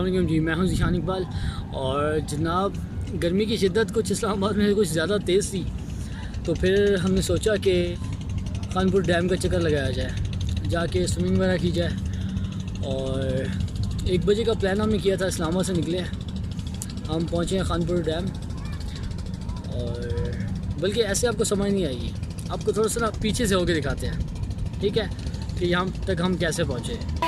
वालेकुम जी, मैं हूं zeshanmalikx। और जनाब गर्मी की शिद्दत कुछ इस्लामाबाद में कुछ ज़्यादा तेज़ थी, तो फिर हमने सोचा कि खानपुर डैम का चक्कर लगाया जाए, जाके स्विमिंग वगैरह की जाए। और 1 बजे का प्लान हमने किया था, इस्लामाबाद से निकले हम पहुँचे हैं खानपुर डैम। और बल्कि ऐसे आपको समझ नहीं आएगी, आपको थोड़ा सा ना पीछे से होके दिखाते हैं, ठीक है, कि यहाँ तक हम कैसे पहुँचे।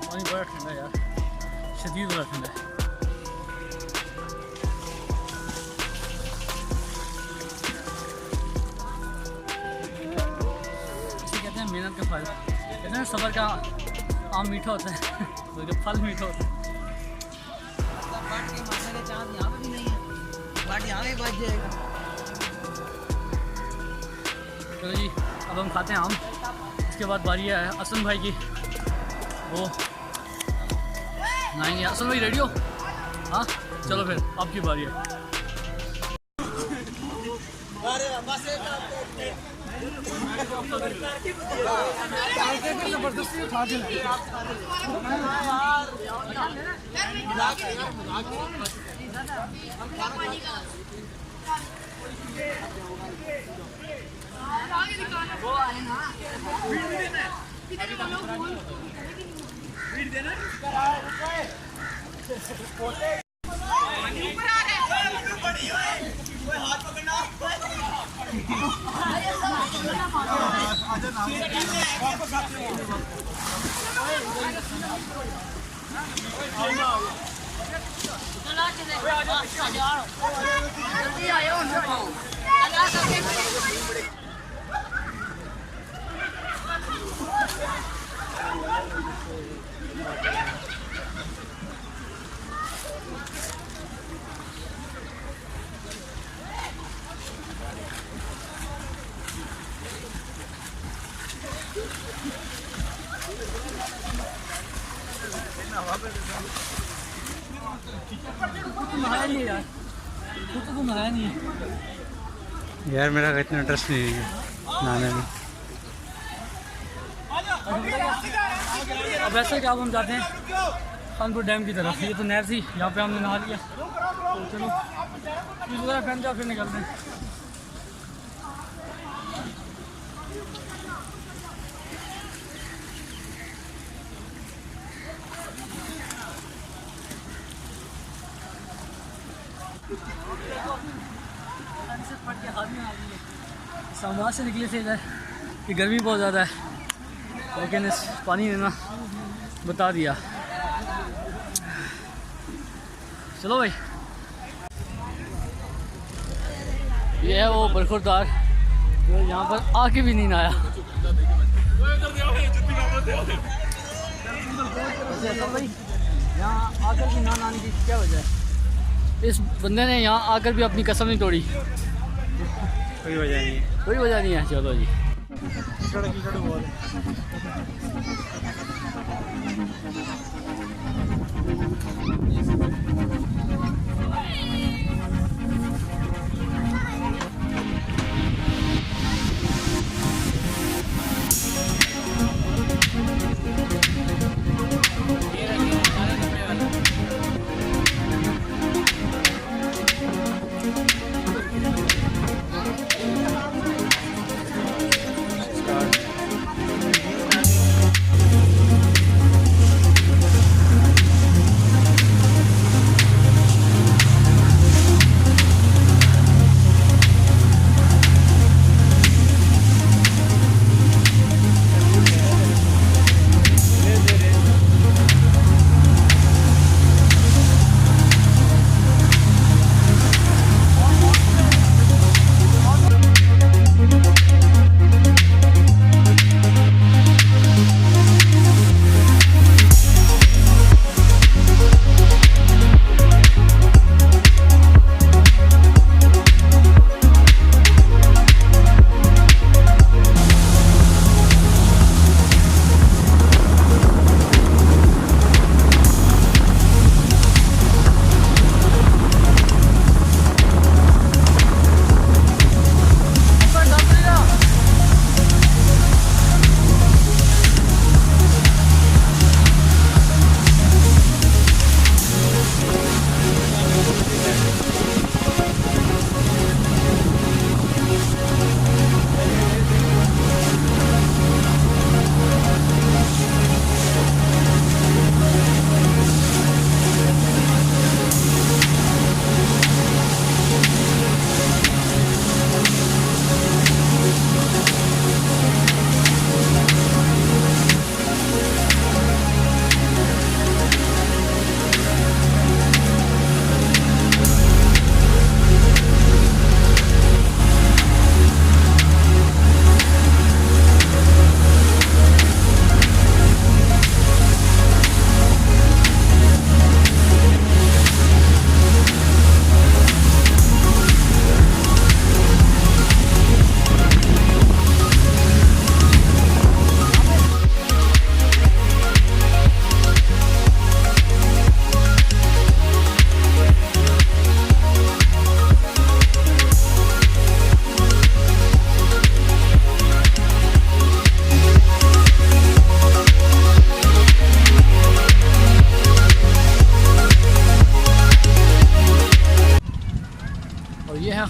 पानी बड़ा ठंडा यार, शदीद बड़ा ठंडा है। इसे कहते हैं मेहनत का फल, कहते हैं सब्र का आम मीठा होता है बल्कि फल मीठा होता है। चलो जी, अब हम खाते हैं आम। इसके बाद बारी है असलम भाई की, वो नहीं असल भाई रेडी हो? हाँ चलो फिर आपकी बारी है। नहीं यार, तो नहाया नहीं है यार, मेरा इतना इंटरेस्ट नहीं है नहाने में। अब ऐसे क्या हम जाते हैं खानपुर डैम की तरफ। ये तो नहर थी, यहाँ पे हमने नहा लिया, तो चलो वगैरह पहन जाओ फिर निकलते हैं। इस्लामाबाद से निकले थे इधर कि गर्मी बहुत ज़्यादा है, लेकिन इस पानी ने ना बता दिया। चलो भाई, ये है वो बरखुरदार जो यहाँ पर आके भी नहीं नहाया। भाई यहाँ आकर भी ना नहाने की क्या वजह है? इस बंदे ने यहाँ आकर भी अपनी कसम नहीं तोड़ी। कोई वजह नहीं है, कोई वजह नहीं है। चलो जी, बहुत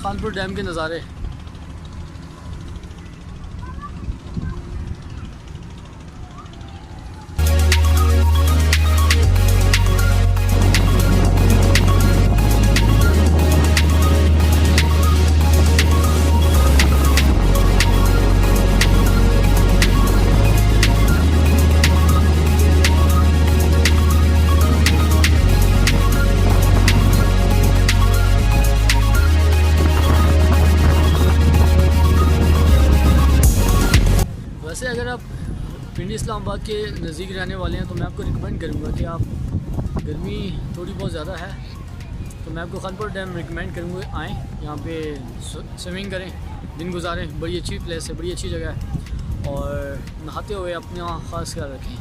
खानपुर डैम के नज़ारे। वैसे अगर आप पिंडी इस्लामाबाद के नज़दीक रहने वाले हैं तो मैं आपको रिकमेंड करूँगा कि आप, गर्मी थोड़ी बहुत ज़्यादा है तो मैं आपको खानपुर डैम रिकमेंड करूँगा आएँ, यहाँ पे स्विमिंग करें, दिन गुजारें। बड़ी अच्छी प्लेस है, बड़ी अच्छी जगह है, और नहाते हुए अपना ख़ास ख्याल रखें।